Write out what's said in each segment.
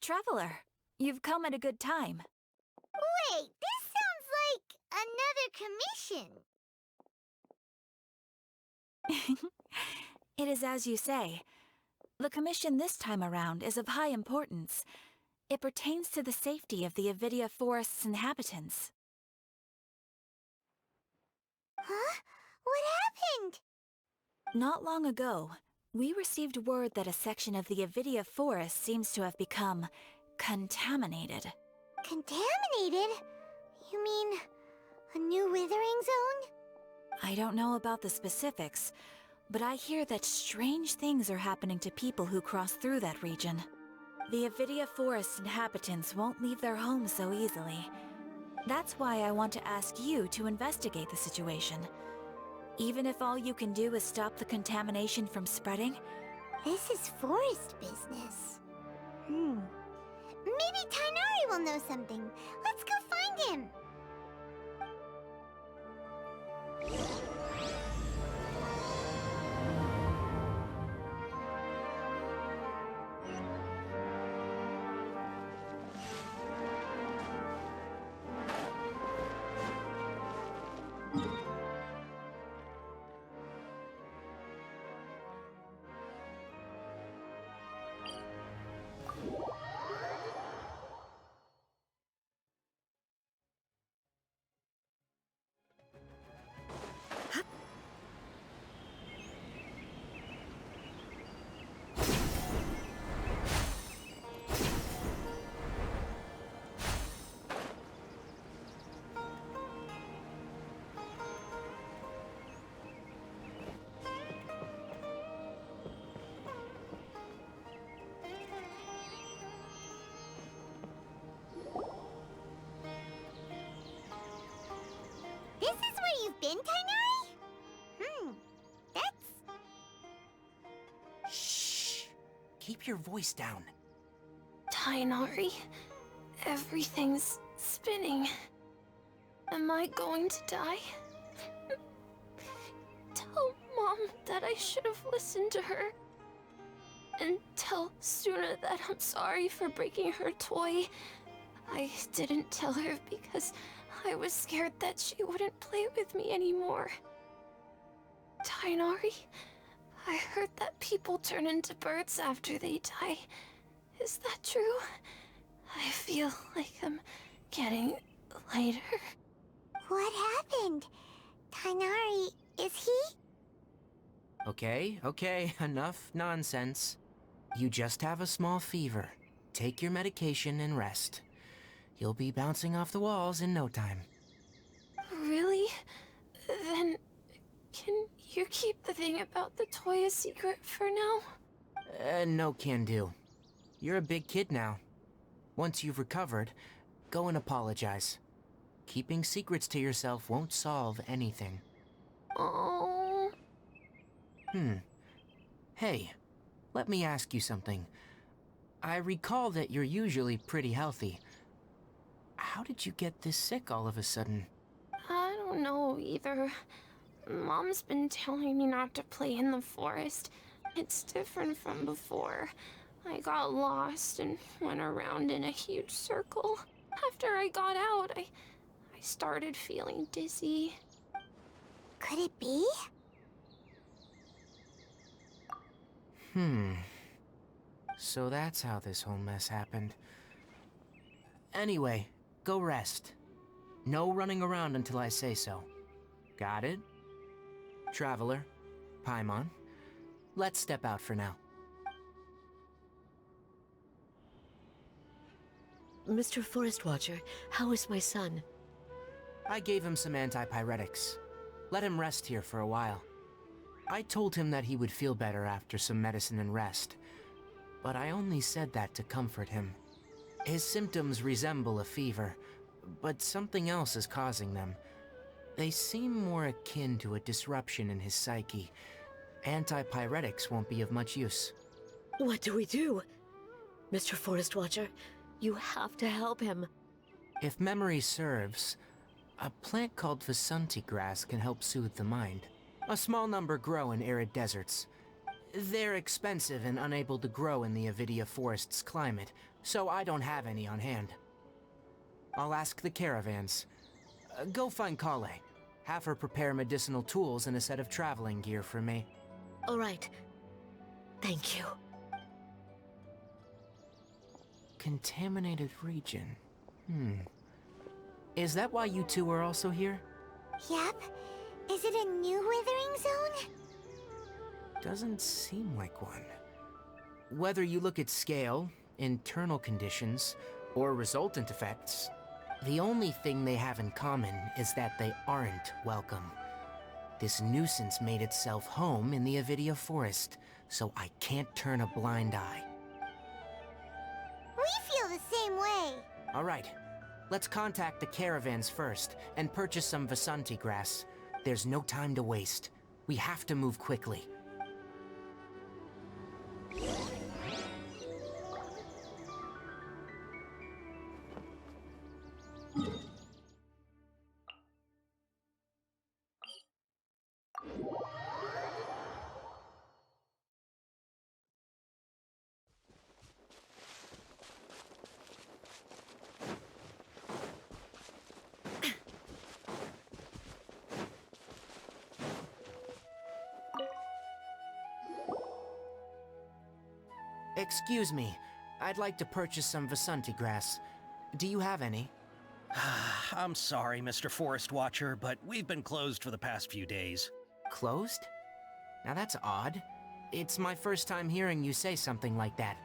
Traveler, you've come at a good time. Wait, this sounds like another commission. It is as you say. The commission this time around is of high importance. It pertains to the safety of the Avidia Forest's inhabitants. Huh? What happened? Not long ago, we received word that a section of the Avidia Forest seems to have become contaminated. Contaminated? You mean a new withering zone? I don't know about the specifics, but I hear that strange things are happening to people who cross through that region. The Avidia Forest inhabitants won't leave their homes so easily. That's why I want to ask you to investigate the situation. Even if all you can do is stop the contamination from spreading. This is forest business. Maybe Tainari will know something. Let's go find him. This is where you've been, Tainari? That's... Shh! Keep your voice down. Tainari, everything's spinning. Am I going to die? Tell Mom that I should have listened to her. And tell Suna that I'm sorry for breaking her toy. I didn't tell her because I was scared that she wouldn't play with me anymore. Tainari, I heard that people turn into birds after they die. Is that true? I feel like I'm getting lighter. What happened? Tainari, is he? Okay, enough nonsense. You just have a small fever. Take your medication and rest. You'll be bouncing off the walls in no time. Really? Then, can you keep the thing about the toy a secret for now? No can do. You're a big kid now. Once you've recovered, go and apologize. Keeping secrets to yourself won't solve anything. Oh. Hey, let me ask you something. I recall that you're usually pretty healthy. How did you get this sick all of a sudden? I don't know either. Mom's been telling me not to play in the forest. It's different from before. I got lost and went around in a huge circle. After I got out, I started feeling dizzy. Could it be? So that's how this whole mess happened. Anyway, go rest. No running around until I say so. Got it? Traveler, Paimon, let's step out for now. Mr. Forest Watcher, how is my son? I gave him some antipyretics. Let him rest here for a while. I told him that he would feel better after some medicine and rest, but I only said that to comfort him. His symptoms resemble a fever, but something else is causing them. They seem more akin to a disruption in his psyche. Antipyretics won't be of much use. What do we do? Mr. Forest Watcher, you have to help him. If memory serves, a plant called Vasanti grass can help soothe the mind. A small number grow in arid deserts. They're expensive and unable to grow in the Avidia Forest's climate, so I don't have any on hand. I'll ask the caravans. Go find Kale. Have her prepare medicinal tools and a set of traveling gear for me. All right. Thank you. Contaminated region. Is that why you two are also here? Yep. Is it a new withering zone? Doesn't seem like one. Whether you look at scale, internal conditions, or resultant effects, the only thing they have in common is that they aren't welcome. This nuisance made itself home in the Avidia Forest, so I can't turn a blind eye. We feel the same way. All right, let's contact the caravans first and purchase some Vasanti grass. There's no time to waste. We have to move quickly. Excuse me, I'd like to purchase some Vasanti grass. Do you have any? I'm sorry, Mr. Forest Watcher, but we've been closed for the past few days. Closed? Now that's odd. It's my first time hearing you say something like that.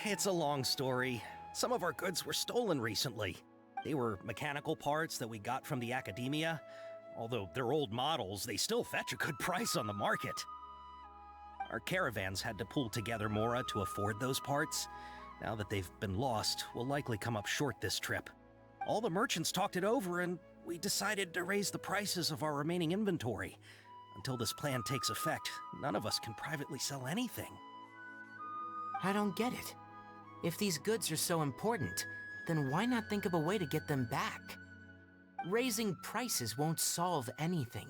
It's a long story. Some of our goods were stolen recently. They were mechanical parts that we got from the academia. Although they're old models, they still fetch a good price on the market. Our caravans had to pull together Mora to afford those parts. Now that they've been lost, we'll likely come up short this trip. All the merchants talked it over, and we decided to raise the prices of our remaining inventory. Until this plan takes effect, none of us can privately sell anything. I don't get it. If these goods are so important, then why not think of a way to get them back? Raising prices won't solve anything.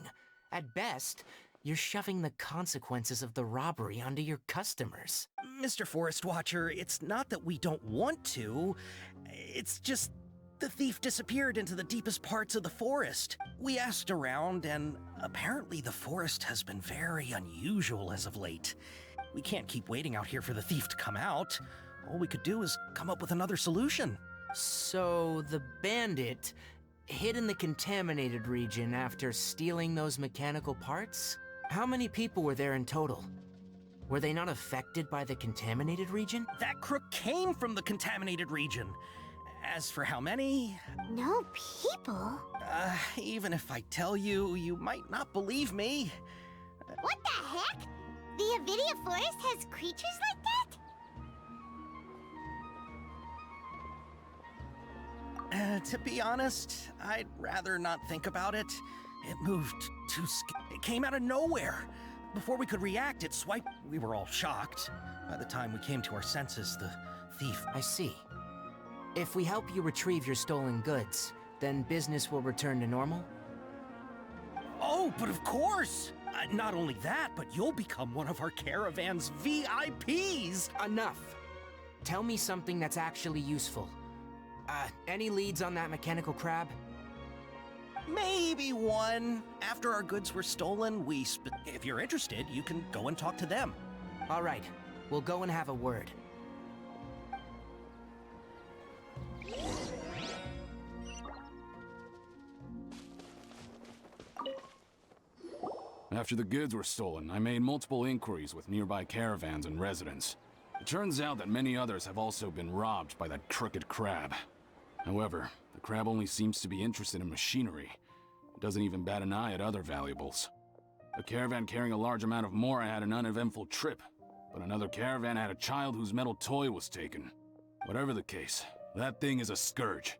At best, you're shoving the consequences of the robbery onto your customers. Mr. Forest Watcher, it's not that we don't want to. It's just the thief disappeared into the deepest parts of the forest. We asked around, and apparently the forest has been very unusual as of late. We can't keep waiting out here for the thief to come out. All we could do is come up with another solution. So the bandit hid in the contaminated region after stealing those mechanical parts? How many people were there in total? Were they not affected by the contaminated region? That crook came from the contaminated region. As for how many, No people? even if I tell you, you might not believe me. What the heck? The Avidia Forest has creatures like that? To be honest, I'd rather not think about it. It moved it came out of nowhere. Before we could react, it swiped. We were all shocked. By the time we came to our senses, the thief... I see. If we help you retrieve your stolen goods, then business will return to normal? Oh, but of course! Not only that, but you'll become one of our caravan's VIPs! Enough! Tell me something that's actually useful. Any leads on that mechanical crab? Maybe one. After our goods were stolen, if you're interested, you can go and talk to them. All right, we'll go and have a word. After the goods were stolen, I made multiple inquiries with nearby caravans and residents. It turns out that many others have also been robbed by that crooked crab. However, the crab only seems to be interested in machinery. It doesn't even bat an eye at other valuables. A caravan carrying a large amount of Mora had an uneventful trip, but another caravan had a child whose metal toy was taken. Whatever the case, that thing is a scourge.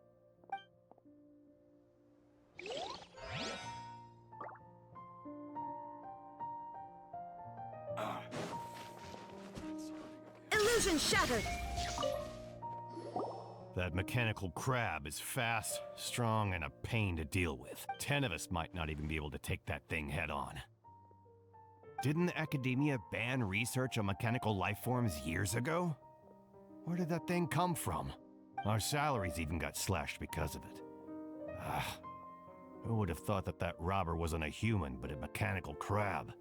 Illusion shattered! That mechanical crab is fast, strong, and a pain to deal with. 10 of us might not even be able to take that thing head on. Didn't academia ban research on mechanical life forms years ago? Where did that thing come from? Our salaries even got slashed because of it. Who would have thought that that robber wasn't a human, but a mechanical crab?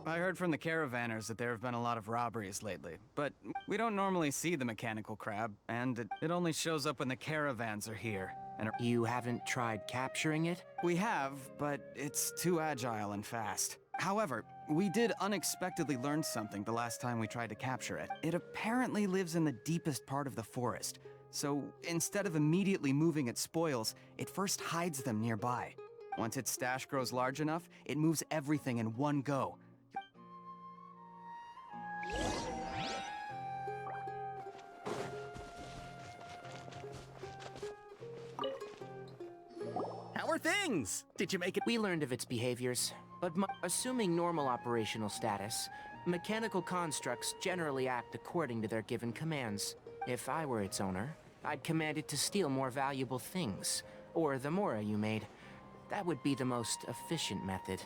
I heard from the caravanners that there have been a lot of robberies lately, but we don't normally see the mechanical crab, and it only shows up when the caravans are here. And You haven't tried capturing it? we have, but it's too agile and fast. However, we did unexpectedly learn something the last time we tried to capture it. It apparently lives in the deepest part of the forest, so instead of immediately moving its spoils, it first hides them nearby. Once its stash grows large enough, it moves everything in one go. How are things? Did you make it? We learned of its behaviors, but assuming normal operational status, mechanical constructs generally act according to their given commands. If I were its owner, I'd command it to steal more valuable things, or the mora you made. That would be the most efficient method.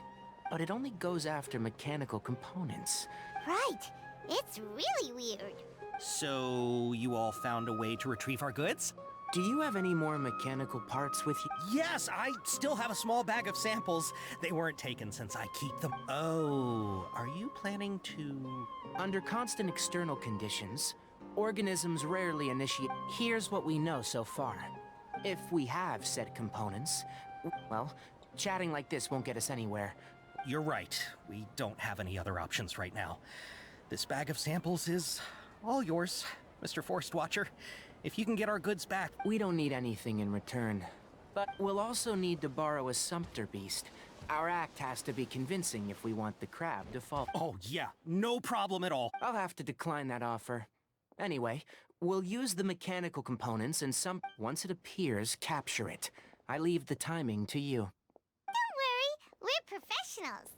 But it only goes after mechanical components. Right. It's really weird. So, you all found a way to retrieve our goods? Do you have any more mechanical parts with you? Yes, I still have a small bag of samples. They weren't taken since I keep them. Oh, are you planning to... Under constant external conditions, organisms rarely initiate. Here's what we know so far. If we have said components, well, chatting like this won't get us anywhere. You're right. We don't have any other options right now. This bag of samples is all yours, Mr. Forest Watcher. If you can get our goods back... We don't need anything in return. But we'll also need to borrow a sumpter beast. Our act has to be convincing if we want the crab to fall. Oh, yeah. No problem at all. I'll have to decline that offer. Anyway, we'll use the mechanical components and once it appears, capture it. I leave the timing to you. Don't worry, we're professionals.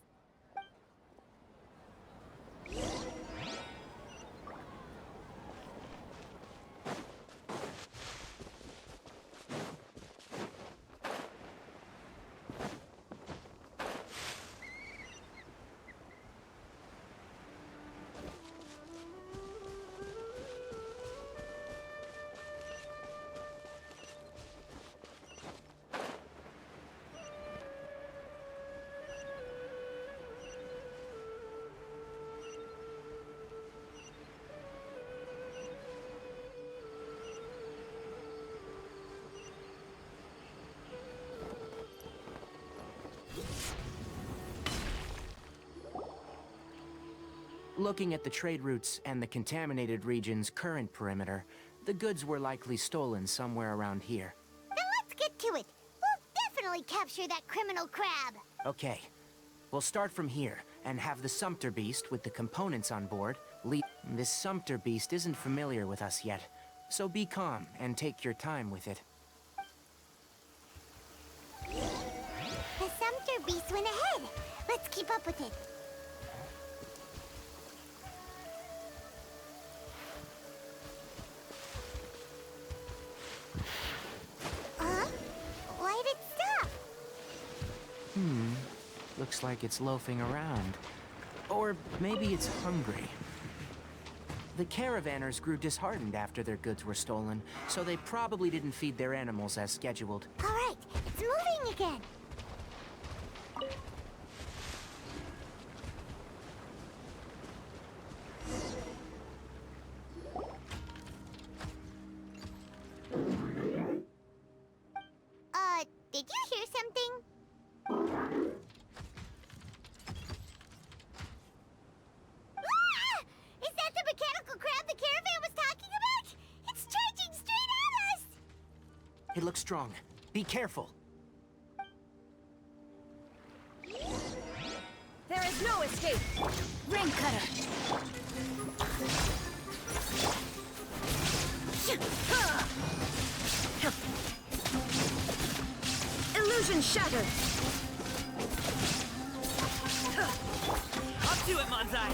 Looking at the trade routes and the contaminated region's current perimeter, the goods were likely stolen somewhere around here. Then let's get to it. We'll definitely capture that criminal crab. Okay. We'll start from here and have the sumpter beast with the components on board lead. This sumpter beast isn't familiar with us yet, so be calm and take your time with it. The sumpter beast went ahead. Let's keep up with it. Why'd it stop? Looks like it's loafing around. Or maybe it's hungry. The caravanners grew disheartened after their goods were stolen, so they probably didn't feed their animals as scheduled. All right, it's moving again. Did you hear something? Ah! Is that the mechanical crab the caravan was talking about? It's charging straight at us! It looks strong. Be careful. There is no escape! Ring cutter! Illusion shattered! Up to it, Manzai!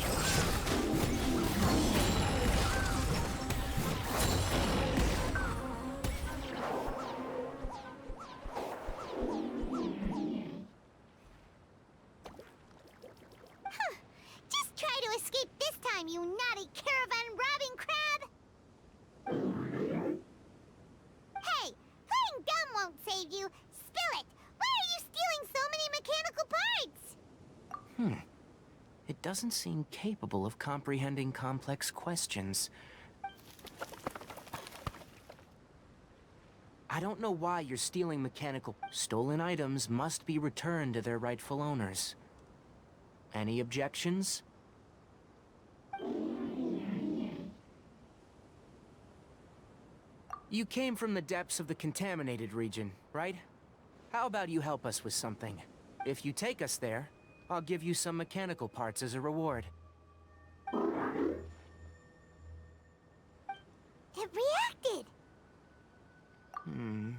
It doesn't seem capable of comprehending complex questions. I don't know why you're stealing mechanical... Stolen items must be returned to their rightful owners. Any objections? You came from the depths of the contaminated region, right? How about you help us with something? If you take us there, I'll give you some mechanical parts as a reward. It reacted!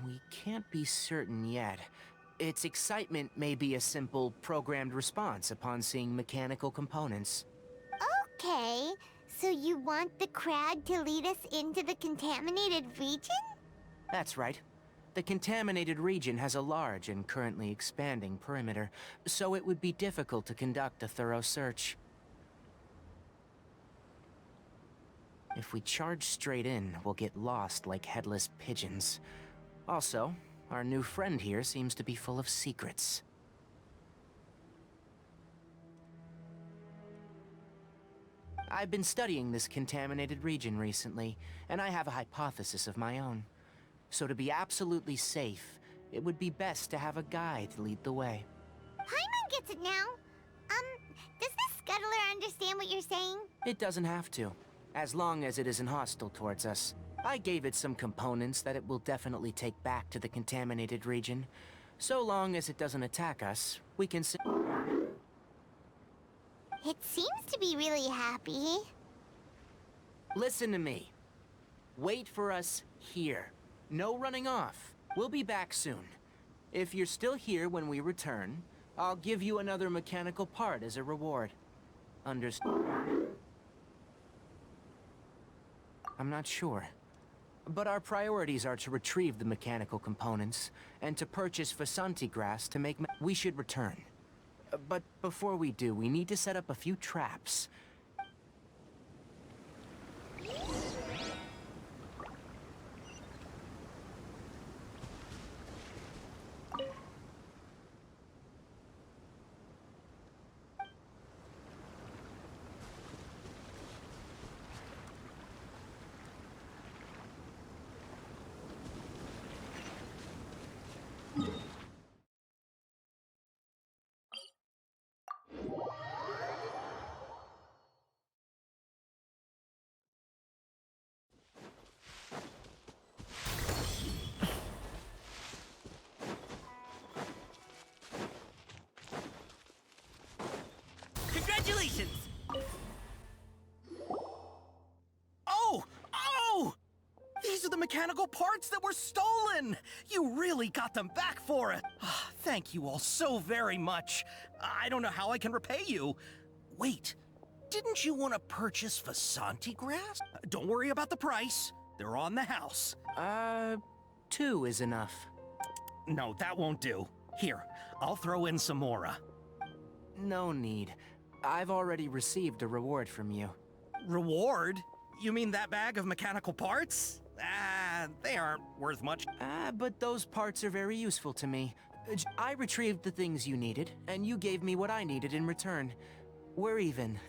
We can't be certain yet. Its excitement may be a simple, programmed response upon seeing mechanical components. Okay, so you want the crag to lead us into the contaminated region? That's right. The contaminated region has a large and currently expanding perimeter, so it would be difficult to conduct a thorough search. If we charge straight in, we'll get lost like headless pigeons. Also, our new friend here seems to be full of secrets. I've been studying this contaminated region recently, and I have a hypothesis of my own. So to be absolutely safe, it would be best to have a guide lead the way. Paimon gets it now. Does this scuttler understand what you're saying? It doesn't have to, as long as it isn't hostile towards us. I gave it some components that it will definitely take back to the contaminated region. So long as it doesn't attack us, we can It seems to be really happy. Listen to me. Wait for us here. No running off. We'll be back soon. If you're still here when we return, I'll give you another mechanical part as a reward. Understand? I'm not sure. But our priorities are to retrieve the mechanical components, and to purchase Vasanti grass to make we should return. But before we do, we need to set up a few traps. Congratulations! Oh! Oh! These are the mechanical parts that were stolen! You really got them back for it! Thank you all so very much. I don't know how I can repay you. Wait, didn't you want to purchase Vasanti grass? Don't worry about the price. They're on the house. 2 is enough. No, that won't do. Here, I'll throw in some more. No need. I've already received a reward from you. Reward? You mean that bag of mechanical parts? They aren't worth much. But those parts are very useful to me. I retrieved the things you needed, and you gave me what I needed in return. We're even.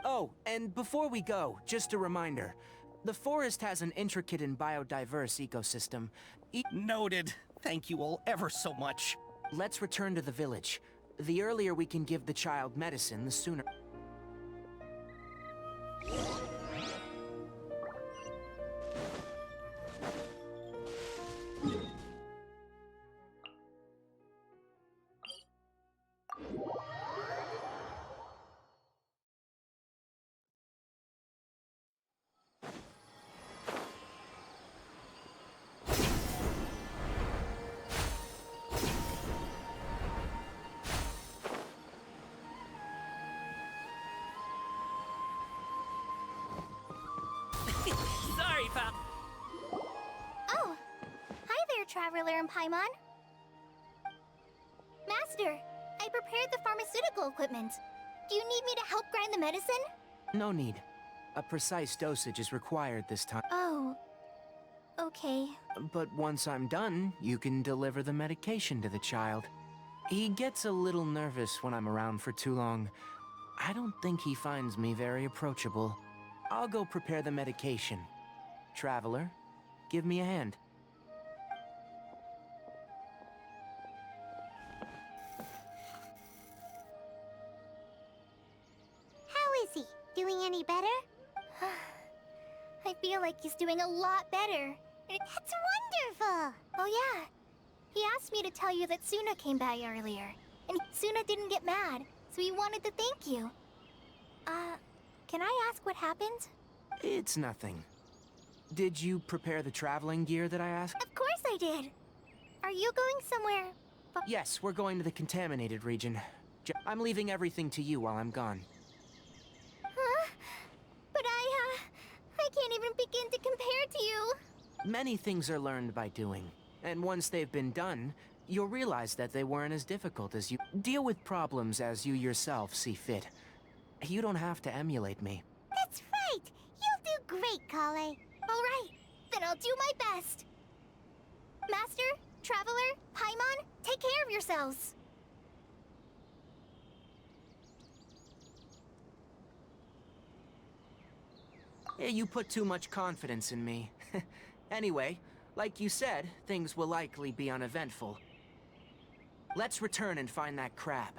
Oh, and before we go, just a reminder. The forest has an intricate and biodiverse ecosystem. Noted. Thank you all ever so much. Let's return to the village. The earlier we can give the child medicine, the sooner. Sorry, Pop. Oh, hi there, Traveler and Paimon. Master, I prepared the pharmaceutical equipment. Do you need me to help grind the medicine? No need. A precise dosage is required this time. Oh, okay. But once I'm done, you can deliver the medication to the child. He gets a little nervous when I'm around for too long. I don't think he finds me very approachable. I'll go prepare the medication. Traveler, give me a hand. How is he? Doing any better? I feel like he's doing a lot better. That's wonderful! Oh yeah, he asked me to tell you that Suna came by earlier. And Suna didn't get mad, so he wanted to thank you. Can I ask what happened? It's nothing. Did you prepare the traveling gear that I asked? Of course I did! Are you going somewhere? Yes, we're going to the contaminated region. I'm leaving everything to you while I'm gone. Huh? But I can't even begin to compare to you. Many things are learned by doing. And once they've been done, you'll realize that they weren't as difficult as you... Deal with problems as you yourself see fit. You don't have to emulate me. That's right! You'll do great, Kale. Alright, then I'll do my best. Master, Traveler, Paimon, take care of yourselves. You put too much confidence in me. Anyway, like you said, things will likely be uneventful. Let's return and find that crab.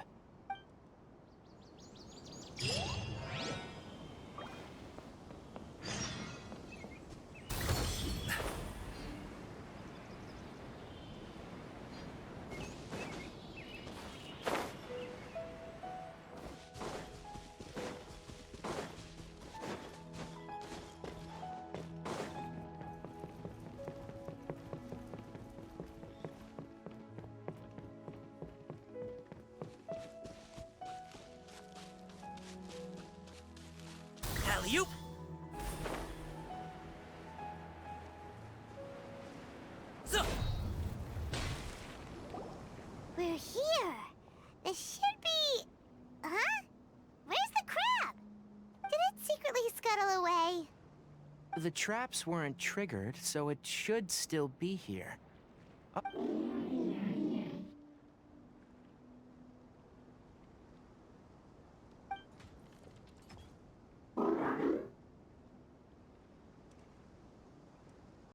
Alley-oop! We're here. This should be... Huh? Where's the crab? Did it secretly scuttle away? The traps weren't triggered, so it should still be here.